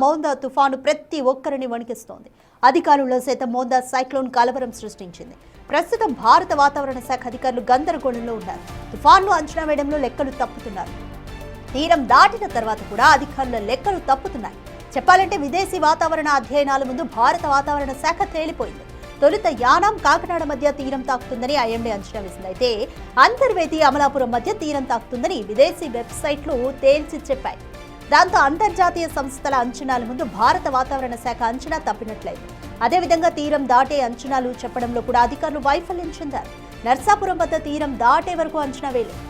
మోందా తుఫాను ప్రతి ఒక్కరిని వణికిస్తోంది. అధికారుల్లో సైతం మోందా సైక్లోన్ కలవరం సృష్టించింది. ప్రస్తుతం భారత వాతావరణ శాఖ అధికారులు గందరగోళంలో ఉన్నారు. తుఫాన్ను అంచనా వేయడంలో లెక్కలు తప్పుతున్నారు. తీరం దాటిన తర్వాత కూడా అధికారుల లెక్కలు తప్పుతున్నాయి. చెప్పాలంటే విదేశీ వాతావరణ అధ్యయనాల ముందు భారత వాతావరణ శాఖ తేలిపోయింది. తొలుత యానాం కాకినాడ మధ్య తీరం తాకుతుందని ఐఎండీ అంచనా వేసింది. అయితే అంతర్వేది అమలాపురం మధ్య తీరం తాకుతుందని విదేశీ వెబ్సైట్లు తేల్చి చెప్పాయి. దాంతో అంతర్జాతీయ సంస్థల అంచనాల ముందు భారత వాతావరణ శాఖ అంచనా తప్పినట్లయింది. అదేవిధంగా తీరం దాటే అంచనాలు చెప్పడంలో కూడా అధికారులు వైఫల్యం చెందారు. నర్సాపురం వద్ద తీరం దాటే వరకు అంచనా వేయలేదు.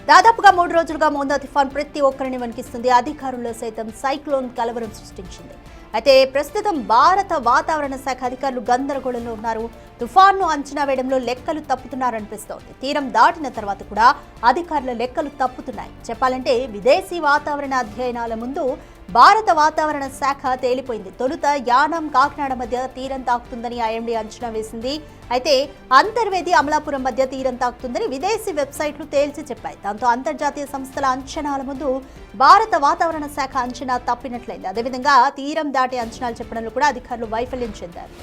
దాదాపుగా 3 రోజులుగా మోందా తుఫాన్ ప్రతి ఒక్కరిని వణికిస్తుంది. అధికారుల్లో సైతం సైక్లోన్ కలవరం సృష్టించింది. అయితే ప్రస్తుతం భారత వాతావరణ శాఖ అధికారులు గందరగోళంలో ఉన్నారు. తుఫాన్ను అంచనా వేయడంలో లెక్కలు తప్పుతున్నారనిపిస్తోంది. తీరం దాటిన తర్వాత కూడా అధికారుల లెక్కలు తప్పుతున్నాయి. చెప్పాలంటే విదేశీ వాతావరణ అధ్యయనాల ముందు భారత వాతావరణ శాఖ తేలిపోయింది. తొలుత యానాం కాకినాడ మధ్య తీరం తాకుతుందని ఐఎండీ అంచనా వేసింది. అయితే అంతర్వేది అమలాపురం మధ్య తీరం తాకుతుందని విదేశీ వెబ్సైట్లు తేల్చి చెప్పాయి. దాంతో అంతర్జాతీయ సంస్థల అంచనాల ముందు భారత వాతావరణ శాఖ అంచనా తప్పినట్లయింది. అదేవిధంగా తీరం దాటే అంచనాలు చెప్పడంలో కూడా అధికారులు వైఫల్యం చెందారు.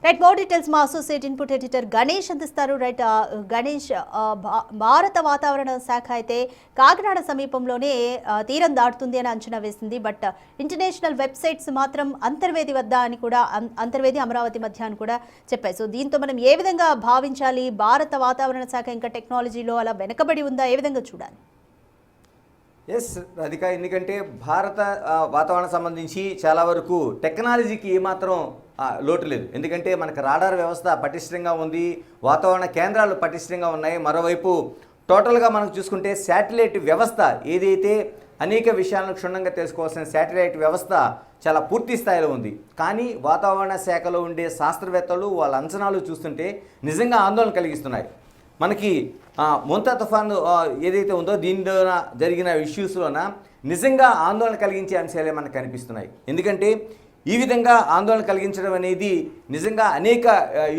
రైట్, మోర్ డీటెయిల్స్ మా అసోసియేట్ ఇన్పుట్ ఎడిటర్ గణేష్ అందిస్తారు. రైట్ గణేష్, భారత వాతావరణ శాఖ అయితే కాకినాడ సమీపంలోనే తీరం దాటుతుంది అని అంచనా వేసింది. బట్ ఇంటర్నేషనల్ వెబ్సైట్స్ మాత్రం అంతర్వేది వద్ద అని కూడా, అంతర్వేది అమరావతి మధ్య అని కూడా చెప్పాయి. సో దీంతో మనం ఏ విధంగా భావించాలి? భారత వాతావరణ శాఖ ఇంకా టెక్నాలజీలో అలా వెనకబడి ఉందా? ఏ విధంగా చూడాలి? ఎస్ రాధిక, ఎందుకంటే భారత వాతావరణం సంబంధించి చాలా వరకు టెక్నాలజీకి ఏమాత్రం లోటు లేదు. ఎందుకంటే మనకు రాడార్ వ్యవస్థ పటిష్టంగా ఉంది, వాతావరణ కేంద్రాలు పటిష్టంగా ఉన్నాయి. మరోవైపు టోటల్గా మనకు చూసుకుంటే శాటిలైట్ వ్యవస్థ ఏదైతే అనేక విషయాలను క్షుణ్ణంగా తెలుసుకోవాల్సిన శాటిలైట్ వ్యవస్థ చాలా పూర్తి స్థాయిలో ఉంది. కానీ వాతావరణ శాఖలో ఉండే శాస్త్రవేత్తలు వాళ్ళ అంచనాలు చూస్తుంటే నిజంగా ఆందోళన కలిగిస్తున్నాయి. మనకి మోంతా తుఫాను ఏదైతే ఉందో దీనిలో జరిగిన ఇష్యూస్లోన నిజంగా ఆందోళన కలిగించే అంశాలే మనకు కనిపిస్తున్నాయి. ఎందుకంటే ఈ విధంగా ఆందోళన కలిగించడం అనేది నిజంగా అనేక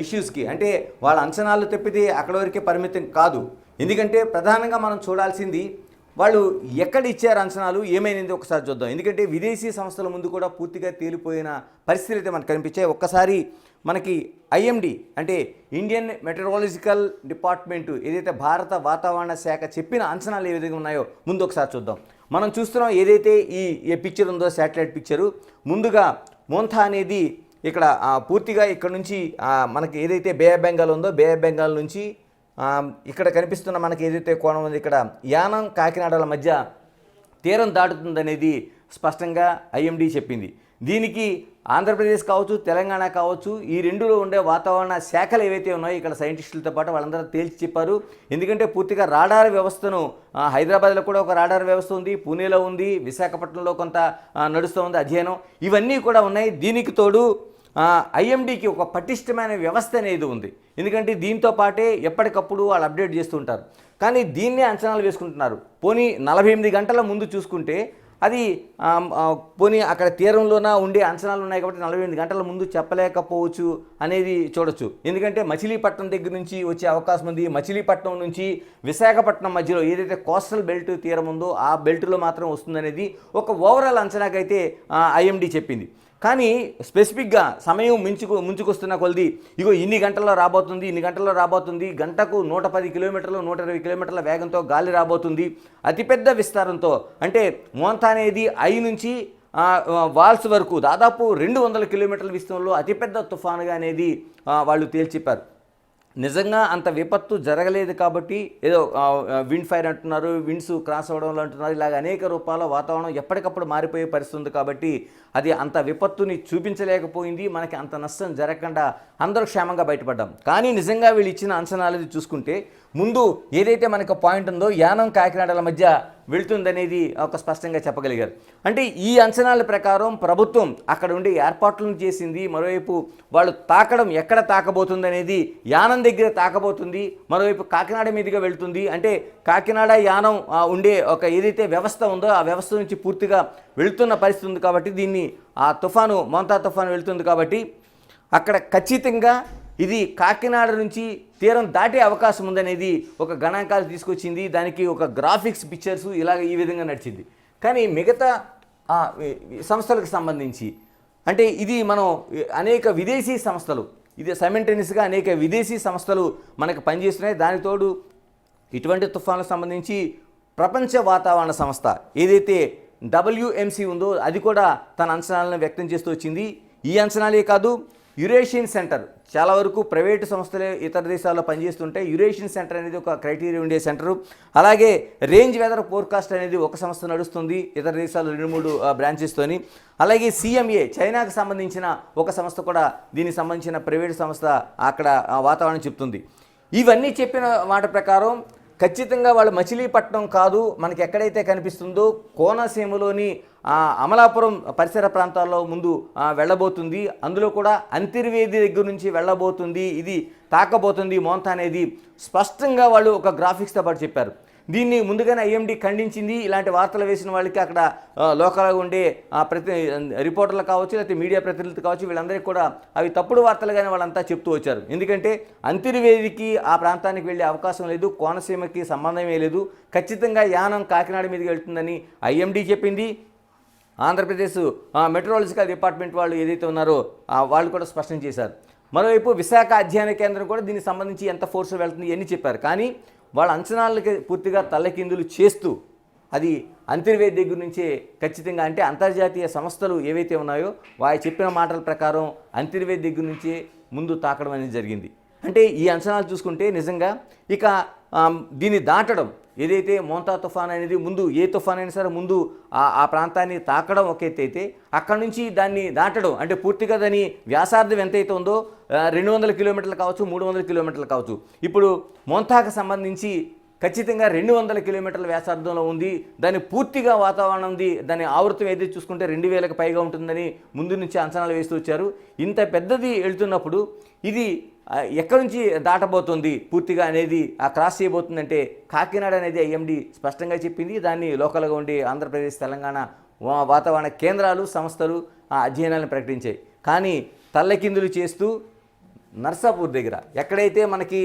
ఇష్యూస్కి, అంటే వాళ్ళ అంచనాలు తప్పితే అక్కడి వరకే పరిమితం కాదు. ఎందుకంటే ప్రధానంగా మనం చూడాల్సింది వాళ్ళు ఎక్కడ ఇచ్చారు అంచనాలు, ఏమైంది ఒకసారి చూద్దాం. ఎందుకంటే విదేశీ సంస్థల ముందు కూడా పూర్తిగా తేలిపోయిన పరిస్థితులు అయితే మనకు కనిపించాయి. ఒక్కసారి మనకి ఐఎండీ అంటే ఇండియన్ మెటరాలజికల్ డిపార్ట్మెంటు ఏదైతే భారత వాతావరణ శాఖ చెప్పిన అంచనాలు ఏ విధంగా ఉన్నాయో ముందు ఒకసారి చూద్దాం. మనం చూస్తున్నాం ఏదైతే ఈ పిక్చర్ ఉందో శాటిలైట్ పిక్చరు, ముందుగా మోంతా అనేది ఇక్కడ పూర్తిగా ఇక్కడ నుంచి మనకి ఏదైతే బే ఆఫ్ బెంగాల్ ఉందో బే ఆఫ్ బెంగాల్ నుంచి ఇక్కడ కనిపిస్తున్న మనకి ఏదైతే కోణం ఉంది ఇక్కడ యానం కాకినాడల మధ్య తీరం దాటుతుందనేది స్పష్టంగా ఐఎండీ చెప్పింది. దీనికి ఆంధ్రప్రదేశ్ కావచ్చు, తెలంగాణ కావచ్చు, ఈ రెండులో ఉండే వాతావరణ శాఖలు ఏవైతే ఉన్నాయో ఇక్కడ సైంటిస్టులతో పాటు వాళ్ళందరూ తేల్చి చెప్పారు. ఎందుకంటే పూర్తిగా రాడార్ వ్యవస్థను హైదరాబాద్లో కూడా ఒక రాడార్ వ్యవస్థ ఉంది, పూణేలో ఉంది, విశాఖపట్నంలో కొంత నడుస్తూ ఉంది అధ్యయనం, ఇవన్నీ కూడా ఉన్నాయి. దీనికి తోడు ఐఎండీకి ఒక పటిష్టమైన వ్యవస్థ అనేది ఉంది. ఎందుకంటే దీంతో పాటే ఎప్పటికప్పుడు వాళ్ళు అప్డేట్ చేస్తుంటారు. కానీ దీన్నే అంచనాలు వేసుకుంటున్నారు. పోనీ 48 గంటల ముందు చూసుకుంటే అది పోనీ అక్కడ తీరంలోన ఉండే అంచనాలు ఉన్నాయి కాబట్టి 48 గంటల ముందు చెప్పలేకపోవచ్చు అనేది చూడొచ్చు. ఎందుకంటే మచిలీపట్నం దగ్గర నుంచి వచ్చే అవకాశం ఉంది. మచిలీపట్నం నుంచి విశాఖపట్నం మధ్యలో ఏదైతే కోస్టల్ బెల్ట్ తీరం ఉందో ఆ బెల్ట్లో మాత్రం వస్తుందనేది ఒక ఓవరాల్ అంచనాకైతే ఐఎండీ చెప్పింది. కానీ స్పెసిఫిక్గా సమయం ముంచుకొస్తున్న కొలది ఇగో ఇన్ని గంటల్లో రాబోతుంది, ఇన్ని గంటల్లో రాబోతుంది, గంటకు 110 కిలోమీటర్లు 120 కిలోమీటర్ల వేగంతో గాలి రాబోతుంది, అతిపెద్ద విస్తారంతో. అంటే మోంతా అనేది ఐ నుంచి వాల్స్ వరకు దాదాపు 200 కిలోమీటర్ల విస్తీర్ణంలో అతిపెద్ద తుఫానుగా అనేది వాళ్ళు తేల్చిపారు. నిజంగా అంత విపత్తు జరగలేదు కాబట్టి ఏదో విండ్ ఫైర్ అంటున్నారు, విండ్స్ క్రాస్ అవ్వడంలో అంటున్నారు, ఇలాగ అనేక రూపాల వాతావరణం ఎప్పటికప్పుడు మారిపోయే పరిస్థితి ఉంది కాబట్టి అది అంత విపత్తుని చూపించలేకపోయింది. మనకి అంత నష్టం జరగకుండా అందరూ క్షేమంగా బయటపడ్డాం. కానీ నిజంగా వీళ్ళు ఇచ్చిన అంచనాలు చూసుకుంటే ముందు ఏదైతే మనకు పాయింట్ ఉందో యానం కాకినాడల మధ్య వెళ్తుందనేది ఒక స్పష్టంగా చెప్పగలిగారు. అంటే ఈ అంచనాల ప్రకారం ప్రభుత్వం అక్కడ ఉండే ఏర్పాట్లను చేసింది. మరోవైపు వాళ్ళు తాకడం ఎక్కడ తాకబోతుందనేది యానం దగ్గర తాకబోతుంది, మరోవైపు కాకినాడ మీదుగా వెళ్తుంది. అంటే కాకినాడ యానం ఉండే ఒక ఏదైతే వ్యవస్థ ఉందో ఆ వ్యవస్థ నుంచి పూర్తిగా వెళుతున్న పరిస్థితి ఉంది. కాబట్టి దీన్ని ఆ తుఫాను మోంతా తుఫాను వెళ్తుంది కాబట్టి అక్కడ ఖచ్చితంగా ఇది కాకినాడ నుంచి తీరం దాటే అవకాశం ఉందనేది ఒక గణాంకాలు తీసుకొచ్చింది. దానికి ఒక గ్రాఫిక్స్ పిక్చర్స్ ఇలాగ ఈ విధంగా నడిచింది. కానీ మిగతా సంస్థలకు సంబంధించి అంటే ఇది మనం అనేక విదేశీ సంస్థలు ఇది సైమల్టేనియస్గా అనేక విదేశీ సంస్థలు మనకు పనిచేస్తున్నాయి. దానికి తోడు ఇటువంటి తుఫాన్లకు సంబంధించి ప్రపంచ వాతావరణ సంస్థ ఏదైతే WMC ఉందో అది కూడా తన అంచనాలను వ్యక్తం చేస్తూ వచ్చింది. ఈ అంచనాలే కాదు, యురేషియన్ సెంటర్ చాలా వరకు ప్రైవేటు సంస్థలే ఇతర దేశాల్లో పనిచేస్తుంటే యురేషియన్ సెంటర్ అనేది ఒక క్రైటీరియా ఉండే సెంటరు. అలాగే రేంజ్ వెదర్ ఫోర్కాస్ట్ అనేది ఒక సంస్థ నడుస్తుంది ఇతర దేశాల్లో 2-3 బ్రాంచెస్తోని. అలాగే CMA చైనాకు సంబంధించిన ఒక సంస్థ కూడా దీనికి సంబంధించిన ప్రైవేటు సంస్థ అక్కడ వాతావరణం చెప్తుంది. ఇవన్నీ చెప్పిన మాట ప్రకారం ఖచ్చితంగా వాళ్ళు మచిలీపట్నం కాదు, మనకి ఎక్కడైతే కనిపిస్తుందో కోనసీమలోని అమలాపురం పరిసర ప్రాంతాల్లో ముందు వెళ్ళబోతుంది. అందులో కూడా అంతర్వేది దగ్గర నుంచి వెళ్ళబోతుంది, ఇది తాకబోతుంది మోంతా అనేది స్పష్టంగా వాళ్ళు ఒక గ్రాఫిక్స్తో పాటు చెప్పారు. దీన్ని ముందుగానే IMD ఖండించింది. ఇలాంటి వార్తలు వేసిన వాళ్ళకి అక్కడ లోకల్గా ఉండే ప్రతి రిపోర్టర్లు కావచ్చు, లేకపోతే మీడియా ప్రతినిధులు కావచ్చు, వీళ్ళందరికీ కూడా అవి తప్పుడు వార్తలుగానే వాళ్ళంతా చెప్తూ వచ్చారు. ఎందుకంటే అంతర్వేదికి ఆ ప్రాంతానికి వెళ్ళే అవకాశం లేదు, కోనసీమకి సంబంధమే లేదు, ఖచ్చితంగా యానం కాకినాడ మీదకి వెళ్తుందని IMD చెప్పింది. ఆంధ్రప్రదేశ్ మెట్రోలాజికల్ డిపార్ట్మెంట్ వాళ్ళు ఏదైతే ఉన్నారో వాళ్ళు కూడా స్పష్టం చేశారు. మరోవైపు విశాఖ అధ్యయన కేంద్రం కూడా దీనికి సంబంధించి ఎంత ఫోర్స్ వెళ్తుంది ఇవన్నీ చెప్పారు. కానీ వాళ్ళ అంచనాలకి పూర్తిగా తల్లకిందులు చేస్తూ అది అంతర్వేది దగ్గర నుంచే ఖచ్చితంగా అంటే అంతర్జాతీయ సంస్థలు ఏవైతే ఉన్నాయో వారి చెప్పిన మాటల ప్రకారం అంతర్వేది దగ్గర నుంచే ముందు తాకడం అనేది జరిగింది. అంటే ఈ అంచనాలు చూసుకుంటే నిజంగా ఇక దీన్ని దాటడం ఏదైతే మోంతా తుఫాన్ అనేది ముందు ఏ తుఫాన్ అయినా సరే ముందు ఆ ప్రాంతాన్ని తాకడం ఒక ఎత్తు అయితే అక్కడ నుంచి దాన్ని దాటడం అంటే పూర్తిగా దాని వ్యాసార్థం ఎంతైతే ఉందో 200 కిలోమీటర్లు కావచ్చు, 300 కిలోమీటర్లు కావచ్చు. ఇప్పుడు మోంతాకు సంబంధించి ఖచ్చితంగా 200 కిలోమీటర్ల వ్యాసార్థంలో ఉంది. దాని పూర్తిగా వాతావరణం ఉంది, దాని ఆవృతం ఏదైతే చూసుకుంటే 2000కి పైగా ఉంటుందని ముందు నుంచి అంచనాలు వేస్తూ వచ్చారు. ఇంత పెద్దది వెళ్తున్నప్పుడు ఇది ఎక్కడి నుంచి దాటబోతుంది పూర్తిగా అనేది క్రాస్ చేయబోతుందంటే కాకినాడ అనేది IMD స్పష్టంగా చెప్పింది. దాన్ని లోకల్గా ఉండి ఆంధ్రప్రదేశ్ తెలంగాణ వాతావరణ కేంద్రాలు సంస్థలు అధ్యయనాలను ప్రకటించాయి. కానీ తల్లకిందులు చేస్తూ నర్సాపూర్ దగ్గర ఎక్కడైతే మనకి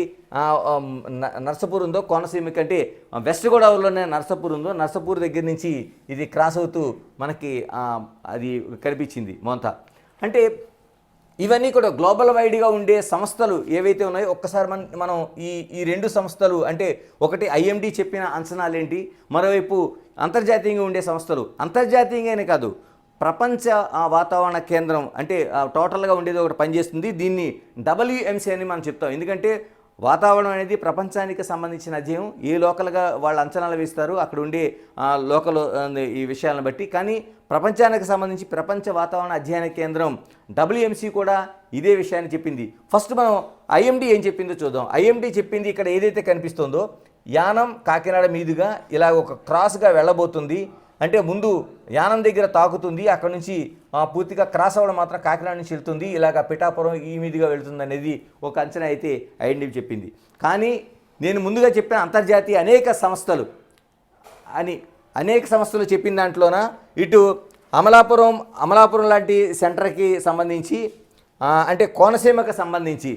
నర్సాపూర్ ఉందో కోనసీమ కంటే వెస్ట్ గోదావరిలోనే నర్సాపూర్ ఉందో నర్సాపూర్ దగ్గర నుంచి ఇది క్రాస్ అవుతూ మనకి అది కనిపించింది మోంతా. అంటే ఇవన్నీ కూడా గ్లోబల్ వైడ్గా ఉండే సంస్థలు ఏవైతే ఉన్నాయో ఒక్కసారి మనం ఈ 2 సంస్థలు అంటే ఒకటి IMD చెప్పిన అంచనాలు ఏంటి, మరోవైపు అంతర్జాతీయంగా ఉండే సంస్థలు అంతర్జాతీయంగానే కాదు ప్రపంచ వాతావరణ కేంద్రం అంటే టోటల్గా ఉండేది ఒకటి పనిచేస్తుంది. దీన్ని WMC అని మనం చెప్తాం. ఎందుకంటే వాతావరణం అనేది ప్రపంచానికి సంబంధించిన అధ్యయనం. ఏ లోకల్గా వాళ్ళు అంచనాలు వేస్తారు అక్కడ ఉండే లోకల్ ఈ విషయాలను బట్టి. కానీ ప్రపంచానికి సంబంధించి ప్రపంచ వాతావరణ అధ్యయన కేంద్రం WMC కూడా ఇదే విషయాన్ని చెప్పింది. ఫస్ట్ మనం IMD ఏం చెప్పిందో చూద్దాం. IMD చెప్పింది ఇక్కడ ఏదైతే కనిపిస్తుందో యానం కాకినాడ మీదుగా ఇలా ఒక క్రాస్గా వెళ్ళబోతుంది. అంటే ముందు యానం దగ్గర తాకుతుంది, అక్కడ నుంచి పూర్తిగా క్రాస్ అవ్వడం మాత్రం కాకినాడ నుంచి వెళ్తుంది, ఇలాగ పిఠాపురం ఈ మీదుగా వెళ్తుంది అనేది ఒక అంచనా అయితే IMD చెప్పింది. కానీ నేను ముందుగా చెప్పిన అంతర్జాతీయ అనేక సంస్థలు చెప్పిన దాంట్లోన ఇటు అమలాపురం లాంటి సెంటర్కి సంబంధించి అంటే కోనసీమకు సంబంధించి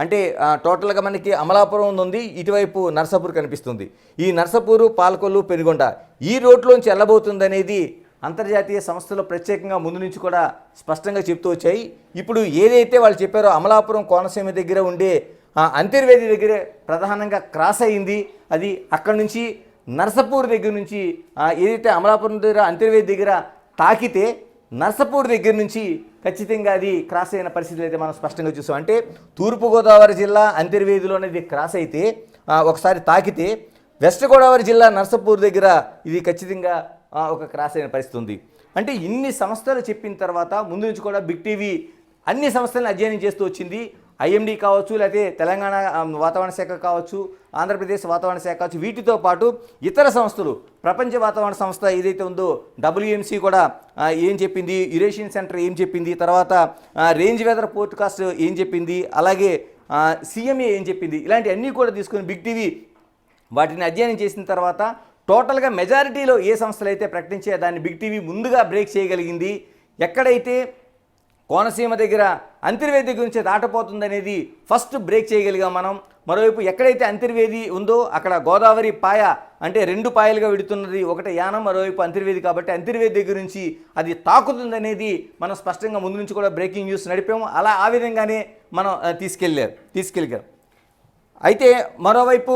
అంటే టోటల్గా మనకి అమలాపురం ఉంది, ఇటువైపు నర్సాపూర్ కనిపిస్తుంది. ఈ నర్సాపూరు పాలకొల్లు పెనుగొండ ఈ రోడ్లోంచి వెళ్ళబోతుంది అనేది అంతర్జాతీయ సంస్థలు ప్రత్యేకంగా ముందు నుంచి కూడా స్పష్టంగా చెప్తూ వచ్చాయి. ఇప్పుడు ఏదైతే వాళ్ళు చెప్పారో అమలాపురం కోనసీమ దగ్గర ఉండే అంతర్వేది దగ్గరే ప్రధానంగా క్రాస్ అయింది. అది అక్కడి నుంచి నర్సాపూర్ దగ్గర నుంచి ఏదైతే అమలాపురం దగ్గర అంతర్వేది దగ్గర తాకితే నర్సాపూర్ దగ్గర నుంచి ఖచ్చితంగా అది క్రాస్ అయిన పరిస్థితులు అయితే మనం స్పష్టంగా చూసాం. అంటే తూర్పుగోదావరి జిల్లా అంతర్వేదిలోనే ఇది క్రాస్ అయితే ఒకసారి తాకితే వెస్ట్ గోదావరి జిల్లా నర్సాపూర్ దగ్గర ఇది ఖచ్చితంగా ఒక క్రాస్ అయిన పరిస్థితి ఉంది. అంటే ఇన్ని సంస్థలు చెప్పిన తర్వాత ముందు నుంచి కూడా బిగ్ టీవీ అన్ని సంస్థలను అధ్యయనం చేస్తూ వచ్చింది. ఐఎండీ కావచ్చు, లేకపోతే తెలంగాణ వాతావరణ శాఖ కావచ్చు, ఆంధ్రప్రదేశ్ వాతావరణ శాఖ కావచ్చు, వీటితో పాటు ఇతర సంస్థలు, ప్రపంచ వాతావరణ సంస్థ ఏదైతే ఉందో WMC కూడా ఏం చెప్పింది, యురేషియన్ సెంటర్ ఏం చెప్పింది, తర్వాత రేంజ్ వెదర్ పోర్ట్కాస్ట్ ఏం చెప్పింది, అలాగే CMA ఏం చెప్పింది, ఇలాంటివన్నీ కూడా తీసుకుని బిగ్ టీవీ వాటిని అధ్యయనం చేసిన తర్వాత టోటల్గా మెజారిటీలో ఏ సంస్థలు అయితే ప్రకటించే దాన్ని బిగ్ టీవీ ముందుగా బ్రేక్ చేయగలిగింది. ఎక్కడైతే కోనసీమ దగ్గర అంతర్వేది గురించి దాటపోతుందనేది ఫస్ట్ బ్రేక్ చేయగలిగాం మనం. మరోవైపు ఎక్కడైతే అంతర్వేది ఉందో అక్కడ గోదావరి పాయ అంటే 2 పాయలుగా విడుతున్నది, ఒకటి యానం, మరోవైపు అంతర్వేది. కాబట్టి అంతర్వేది దగ్గర నుంచి అది తాకుతుందనేది మనం స్పష్టంగా ముందు నుంచి కూడా బ్రేకింగ్ న్యూస్ నడిపాము. ఆ విధంగానే మనం తీసుకెళ్ళాం. అయితే మరోవైపు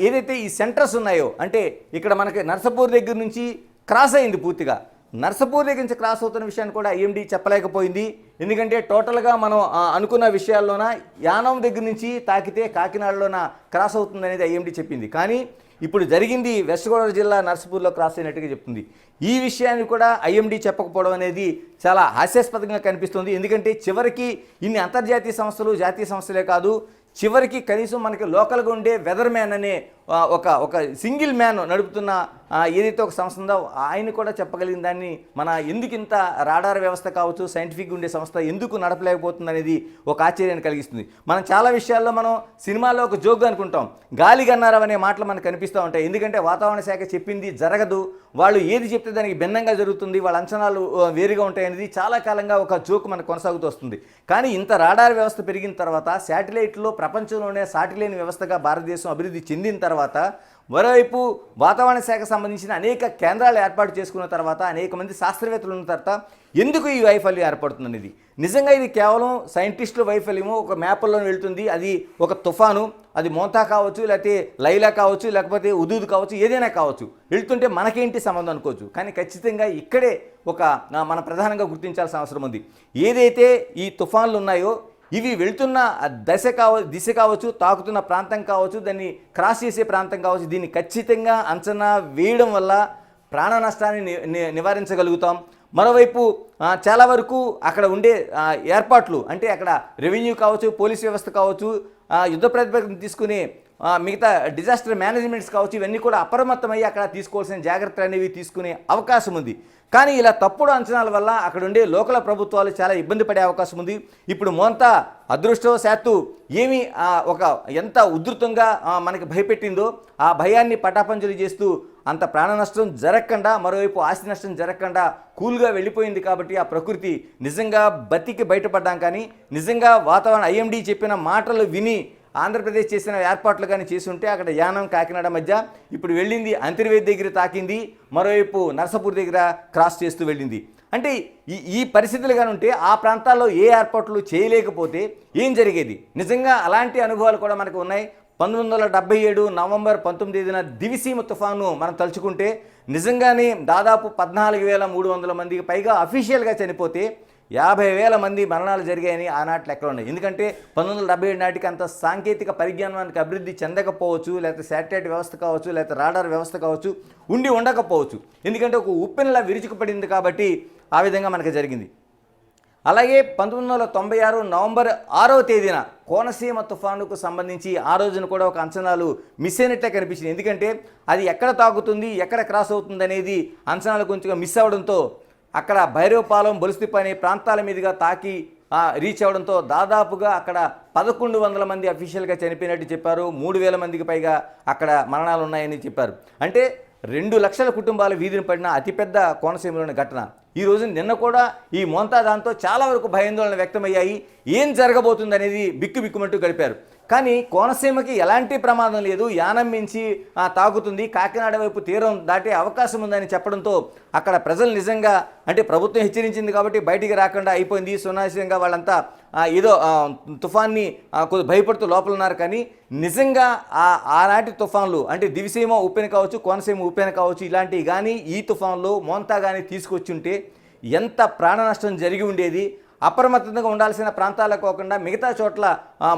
ఏదైతే ఈ సెంటర్స్ ఉన్నాయో, అంటే ఇక్కడ మనకి నర్సాపూర్ దగ్గర నుంచి క్రాస్ అయింది పూర్తిగా. నర్సాపూర్ దగ్గర నుంచి క్రాస్ అవుతున్న విషయాన్ని కూడా IMD చెప్పలేకపోయింది. ఎందుకంటే టోటల్గా మనం అనుకున్న విషయాల్లోన యానం దగ్గర నుంచి తాకితే కాకినాడలోన క్రాస్ అవుతుంది అనేది IMD చెప్పింది. కానీ ఇప్పుడు జరిగింది వెస్ట్ గోదావరి జిల్లా నర్సాపూర్లో క్రాస్ అయినట్టుగా చెప్తుంది. ఈ విషయాన్ని కూడా IMD చెప్పకపోవడం అనేది చాలా హాస్యాస్పదంగా కనిపిస్తుంది. ఎందుకంటే చివరికి ఇన్ని అంతర్జాతీయ సంస్థలు, జాతీయ సంస్థలే కాదు, చివరికి కనీసం మనకి లోకల్గా ఉండే వెదర్ మ్యాన్ అనే ఒక సింగిల్ మ్యాన్ నడుపుతున్న ఏదైతే ఒక సంస్థ ఉందో ఆయన కూడా చెప్పగలిగిన దాన్ని మన ఎందుకు ఇంత రాడార్ వ్యవస్థ కావచ్చు, సైంటిఫిక్ ఉండే సంస్థ ఎందుకు నడపలేకపోతుంది అనేది ఒక ఆశ్చర్యాన్ని కలిగిస్తుంది. మనం చాలా విషయాల్లో మనం సినిమాలో ఒక జోక్ అనుకుంటాం, గాలి గన్నారం అనే మాటలు మనకు కనిపిస్తూ ఉంటాయి. ఎందుకంటే వాతావరణ శాఖ చెప్పింది జరగదు, వాళ్ళు ఏది చెప్తే దానికి భిన్నంగా జరుగుతుంది, వాళ్ళ అంచనాలు వేరుగా ఉంటాయి అనేది చాలా కాలంగా ఒక జోక్ మనకు కొనసాగుతూ వస్తుంది. కానీ ఇంత రాడార్ వ్యవస్థ పెరిగిన తర్వాత, శాటిలైట్లో ప్రపంచంలోనే సాటి లేని వ్యవస్థగా భారతదేశం అభివృద్ధి చెందిన తర్వాత, మరోవైపు వాతావరణ శాఖకు సంబంధించిన అనేక కేంద్రాలు ఏర్పాటు చేసుకున్న తర్వాత, అనేక మంది శాస్త్రవేత్తలు ఉన్న తర్వాత ఎందుకు ఈ వైఫల్యం ఏర్పడుతుంది అనేది నిజంగా ఇది కేవలం సైంటిస్టుల వైఫల్యము. ఒక మ్యాప్లో వెళ్తుంది, అది ఒక తుఫాను, అది మోంతా కావచ్చు, లేకపోతే లైలా కావచ్చు, లేకపోతే ఉదూద్ కావచ్చు, ఏదైనా కావచ్చు, వెళ్తుంటే మనకేంటి సంబంధం అనుకోవచ్చు. కానీ ఖచ్చితంగా ఇక్కడే మన ప్రధానంగా గుర్తించాల్సిన అవసరం ఉంది. ఏదైతే ఈ తుఫాన్లు ఉన్నాయో ఇవి వెళ్తున్న దిశ కావచ్చు, తాకుతున్న ప్రాంతం కావచ్చు, దాన్ని క్రాస్ చేసే ప్రాంతం కావచ్చు, దీన్ని ఖచ్చితంగా అంచనా వేయడం వల్ల ప్రాణ నష్టాన్ని నివారించగలుగుతాం. మరోవైపు చాలా వరకు అక్కడ ఉండే ఏర్పాట్లు, అంటే అక్కడ రెవెన్యూ కావచ్చు, పోలీస్ వ్యవస్థ కావచ్చు, యుద్ధ ప్రాతిపదికన తీసుకునే మిగతా డిజాస్టర్ మేనేజ్మెంట్స్ కావచ్చు, ఇవన్నీ కూడా అప్రమత్తమయ్యి అక్కడ తీసుకోవాల్సిన జాగ్రత్తలు అనేవి తీసుకునే అవకాశం ఉంది. కానీ ఇలా తప్పుడు అంచనాల వల్ల అక్కడ ఉండే లోకల్ ప్రభుత్వాలు చాలా ఇబ్బంది పడే అవకాశం ఉంది. ఇప్పుడు మోంతా అదృష్టవశాత్తు ఏమి ఎంత ఉధృతంగా మనకి భయపెట్టిందో ఆ భయాన్ని పటాపంచలు చేస్తూ అంత ప్రాణ నష్టం జరగకుండా, మరోవైపు ఆస్తి నష్టం జరగకుండా కూల్గా వెళ్ళిపోయింది. కాబట్టి ఆ ప్రకృతి నిజంగా బతికి బయటపడ్డాం. కానీ నిజంగా వాతావరణ IMD చెప్పిన మాటలు విని ఆంధ్రప్రదేశ్ చేసిన ఏర్పాట్లు కానీ చేసి ఉంటే అక్కడ యానం, కాకినాడ మధ్య ఇప్పుడు వెళ్ళింది అంతర్వేది దగ్గర తాకింది, మరోవైపు నర్సాపూర్ దగ్గర క్రాస్ చేస్తూ వెళ్ళింది. అంటే ఈ పరిస్థితులు కానీ ఉంటే ఆ ప్రాంతాల్లో ఏ ఏర్పాట్లు చేయలేకపోతే ఏం జరిగేది? నిజంగా అలాంటి అనుభవాలు కూడా మనకు ఉన్నాయి. 1977 నవంబర్ 19న దివిసీమ తుఫాను మనం తలుచుకుంటే నిజంగానే దాదాపు 14,300 మందికి పైగా అఫీషియల్గా చనిపోతే 50,000 మంది మరణాలు జరిగాయని ఆనాటి లెక్కలు ఉన్నాయి. ఎందుకంటే 1977 నాటికి అంత సాంకేతిక పరిజ్ఞానానికి అభివృద్ధి చెందకపోవచ్చు, లేకపోతే శాటిలైట్ వ్యవస్థ కావచ్చు, లేకపోతే రాడార్ వ్యవస్థ కావచ్చు, ఉండకపోవచ్చు. ఎందుకంటే ఒక ఉప్పెనలా విరుచుకుపడింది కాబట్టి ఆ విధంగా మనకు జరిగింది. అలాగే 1996 నవంబర్ 6వ తేదీన కోనసీమ తుఫానుకు సంబంధించి ఆ రోజున కూడా ఒక అంచనాలు మిస్ అయినట్లే కనిపించింది. ఎందుకంటే అది ఎక్కడ తాకుతుంది, ఎక్కడ క్రాస్ అవుతుంది అనేది అంచనాలు కొంచెం మిస్ అవ్వడంతో అక్కడ భైరవపాలెం, బొలుస్తిప్ప అనే ప్రాంతాల మీదుగా తాకి రీచ్ అవ్వడంతో దాదాపుగా అక్కడ 1,100 మంది అఫీషియల్గా చనిపోయినట్టు చెప్పారు. 3,000 మందికి పైగా అక్కడ మరణాలు ఉన్నాయని చెప్పారు. అంటే 2 లక్షల కుటుంబాలు వీధిని పడిన అతిపెద్ద కోనసీమలోని ఘటన. ఈ రోజు నిన్న కూడా ఈ మోంతా దాంతో చాలా వరకు భయాందోళన వ్యక్తమయ్యాయి. ఏం జరగబోతుంది అనేది బిక్కుమంటూ గడిపారు. కానీ కోనసీమకి ఎలాంటి ప్రమాదం లేదు, యానం మించి తాగుతుంది, కాకినాడ వైపు తీరం దాటే అవకాశం ఉందని చెప్పడంతో అక్కడ ప్రజలు నిజంగా, అంటే ప్రభుత్వం హెచ్చరించింది కాబట్టి బయటికి రాకుండా అయిపోయింది. సునాశంగా వాళ్ళంతా ఏదో తుఫాన్ని భయపడుతూ లోపల ఉన్నారు. కానీ నిజంగా ఆనాటి తుఫాన్లు, అంటే దివిసీమ ఉప్పెన కావచ్చు, కోనసీమ ఉప్పెన కావచ్చు, ఇలాంటివి కానీ ఈ తుఫాన్లు మోంతా కానీ తీసుకొచ్చి ఉంటే ఎంత ప్రాణ నష్టం జరిగి ఉండేది. అప్రమత్తంగా ఉండాల్సిన ప్రాంతాలకు కాకుండా మిగతా చోట్ల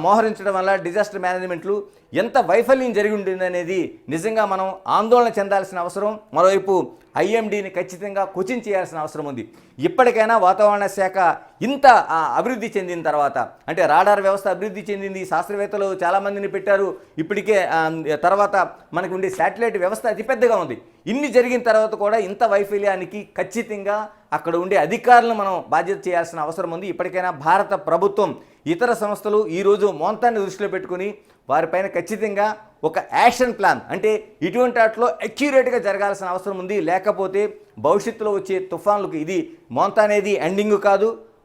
మోహరించడం వల్ల డిజాస్టర్ మేనేజ్మెంట్లు ఎంత వైఫల్యం జరిగి ఉండిందనేది నిజంగా మనం ఆందోళన చెందాల్సిన అవసరం, మరోవైపు ఐఎండీని ఖచ్చితంగా క్వశ్చన్ చేయాల్సిన అవసరం ఉంది. ఇప్పటికైనా వాతావరణ శాఖ ఇంత అభివృద్ధి చెందిన తర్వాత, అంటే రాడార్ వ్యవస్థ అభివృద్ధి చెందింది, శాస్త్రవేత్తలు చాలామందిని పెట్టారు, ఇప్పటికే తర్వాత మనకు ఉండే శాటిలైట్ వ్యవస్థ అతిపెద్దగా ఉంది. ఇన్ని జరిగిన తర్వాత కూడా ఇంత వైఫల్యానికి ఖచ్చితంగా అక్కడ ఉండే అధికారులను మనం బాధ్యత చేయాల్సిన అవసరం ఉంది. ఇప్పటికైనా భారత ప్రభుత్వం, ఇతర సంస్థలు ఈరోజు మోంతాన్ని దృష్టిలో పెట్టుకుని వారిపైన ఖచ్చితంగా ఒక యాక్షన్ ప్లాన్, అంటే ఇటువంటి వాటిలో అక్యురేట్గా జరగాల్సిన అవసరం ఉంది. లేకపోతే భవిష్యత్తులో వచ్చే తుఫాన్లకు ఇది మోంతా అనేది ఎండింగ్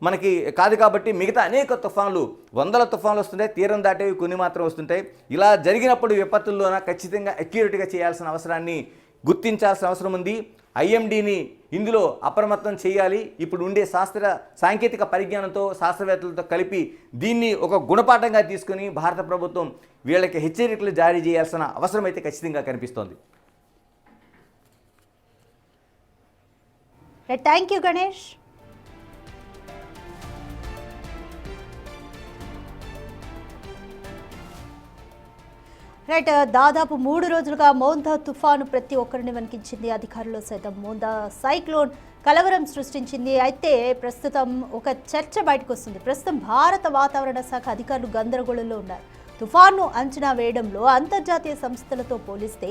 మనకి కాదు కాబట్టి మిగతా అనేక తుఫాన్లు, వందల తుఫాన్లు వస్తుంటాయి, తీరం దాటేవి కొన్ని మాత్రం వస్తుంటాయి. ఇలా జరిగినప్పుడు విపత్తుల్లోన ఖచ్చితంగా అక్యురేట్గా చేయాల్సిన అవసరాన్ని గుర్తించాల్సిన అవసరం ఉంది. ఐఎండీని ఇందులో అప్రమత్తం చేయాలి. ఇప్పుడు ఉండే సాంకేతిక పరిజ్ఞానంతో, శాస్త్రవేత్తలతో కలిపి దీన్ని ఒక గుణపాఠంగా తీసుకుని భారత ప్రభుత్వం వీళ్ళకి హెచ్చరికలు జారీ చేయాల్సిన అవసరం అయితే ఖచ్చితంగా కనిపిస్తోంది. Thank you Ganesh. రైట్, దాదాపు 3 రోజులుగా మోందా తుఫాను ప్రతి ఒక్కరిని వణికించింది. అధికారులు సైతం మోందా సైక్లోన్ కలవరం సృష్టించింది. అయితే ప్రస్తుతం ఒక చర్చ బయటకు వస్తుంది. ప్రస్తుతం భారత వాతావరణ శాఖ అధికారులు గందరగోళంలో ఉన్నారు. తుఫాను అంచనా వేయడంలో అంతర్జాతీయ సంస్థలతో పోలిస్తే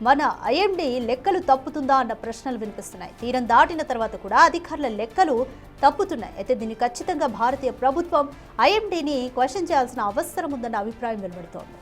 మన ఐఎండీ లెక్కలు తప్పుతుందా అన్న ప్రశ్నలు వినిపిస్తున్నాయి. తీరం దాటిన తర్వాత కూడా అధికారుల లెక్కలు తప్పుతున్నాయి. అయితే దీన్ని ఖచ్చితంగా భారతీయ ప్రభుత్వం ఐఎండీని క్వశ్చన్ చేయాల్సిన అవసరం ఉందన్న అభిప్రాయం వెలువడుతోంది.